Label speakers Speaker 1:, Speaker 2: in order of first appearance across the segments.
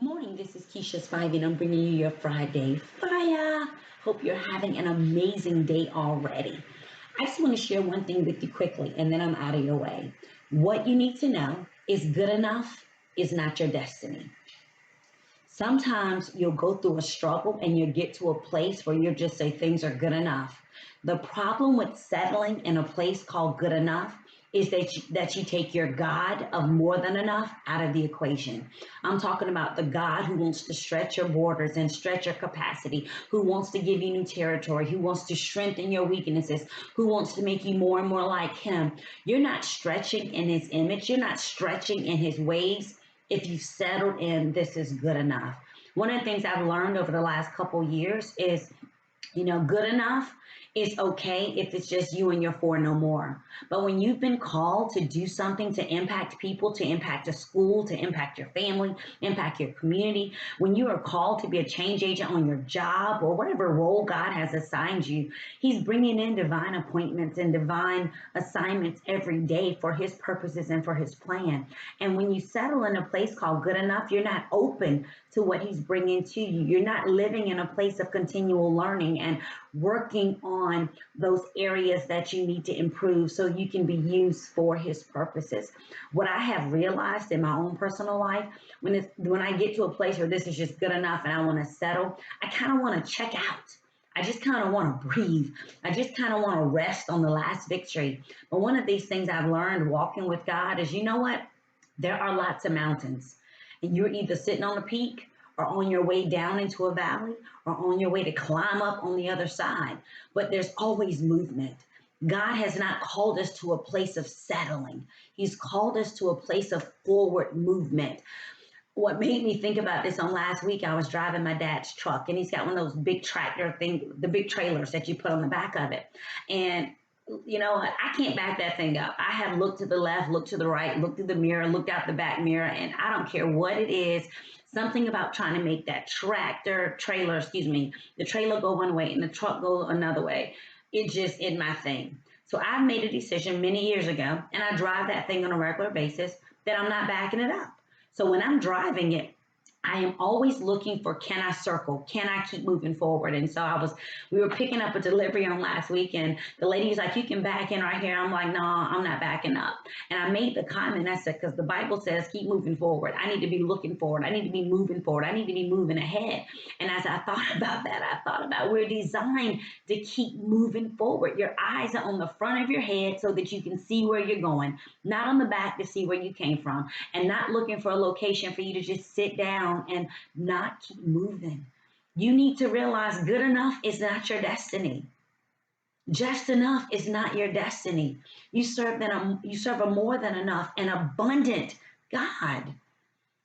Speaker 1: Good morning, this is Keisha Spivey, and I'm bringing you your Friday Fire. Hope you're having an amazing day already. I just want to share one thing with you quickly, and then I'm out of your way. What you need to know is good enough is not your destiny. Sometimes you'll go through a struggle and you'll get to a place where you'll just say things are good enough. The problem with settling in a place called good enough is that you take your God of more than enough out of the equation. I'm talking about the God who wants to stretch your borders and stretch your capacity, who wants to give you new territory, who wants to strengthen your weaknesses, who wants to make you more and more like him. You're not stretching in his image. You're not stretching in his ways if you settle in, this is good enough. One of the things I've learned over the last couple years is, good enough is okay if it's just you and your four no more. But when you've been called to do something to impact people, to impact a school, to impact your family, impact your community, when you are called to be a change agent on your job or whatever role God has assigned you, he's bringing in divine appointments and divine assignments every day for his purposes and for his plan. And when you settle in a place called good enough, you're not open to what he's bringing to you. You're not living in a place of continual learning and working on those areas that you need to improve so you can be used for his purposes. What I have realized in my own personal life, when I get to a place where this is just good enough and I want to settle, I kind of want to check out. I just kind of want to breathe. I just kind of want to rest on the last victory. But one of these things I've learned walking with God is, you know what? There are lots of mountains, and you're either sitting on a peak or on your way down into a valley or on your way to climb up on the other side. But there's always movement. God has not called us to a place of settling. He's called us to a place of forward movement. What made me think about this on last week, I was driving my dad's truck, and he's got one of those big tractor thing, the big trailers that you put on the back of it. And I can't back that thing up. I have looked to the left, looked to the right, looked through the mirror, looked out the back mirror, and I don't care what it is. Something about trying to make that the trailer go one way and the truck go another way. It just isn't my thing. So I made a decision many years ago, and I drive that thing on a regular basis, that I'm not backing it up. So when I'm driving it, I am always looking for, can I circle? Can I keep moving forward? And so we were picking up a delivery on last week, and the lady was like, you can back in right here. I'm like, no, I'm not backing up. And I made the comment, I said, because the Bible says, keep moving forward. I need to be looking forward. I need to be moving forward. I need to be moving ahead. And as I thought about that, I thought about, we're designed to keep moving forward. Your eyes are on the front of your head so that you can see where you're going, not on the back to see where you came from, and not looking for a location for you to just sit down and not keep moving. You need to realize good enough is not your destiny. Just enough is not your destiny. You serve a more than enough and abundant God.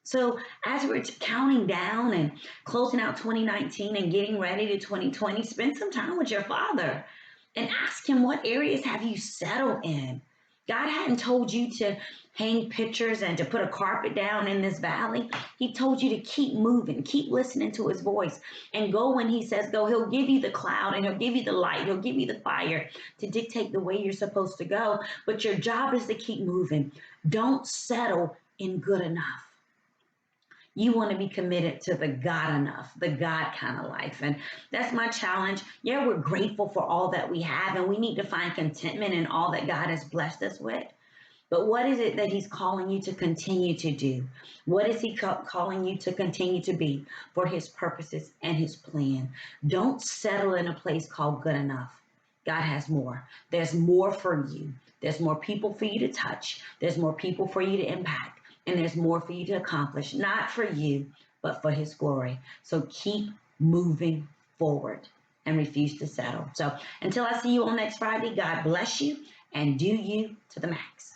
Speaker 1: So as we're counting down and closing out 2019 and getting ready to 2020, spend some time with your Father and ask him, what areas have you settled in? God hadn't told you to hang pictures and to put a carpet down in this valley. He told you to keep moving, keep listening to his voice, and go when he says go. He'll give you the cloud and he'll give you the light. He'll give you the fire to dictate the way you're supposed to go. But your job is to keep moving. Don't settle in good enough. You want to be committed to the God enough, the God kind of life. And that's my challenge. Yeah, we're grateful for all that we have, and we need to find contentment in all that God has blessed us with. But what is it that he's calling you to continue to do? What is he calling you to continue to be for his purposes and his plan? Don't settle in a place called good enough. God has more. There's more for you. There's more people for you to touch. There's more people for you to impact. And there's more for you to accomplish, not for you, but for his glory. So keep moving forward and refuse to settle. So until I see you on next Friday, God bless you and do you to the max.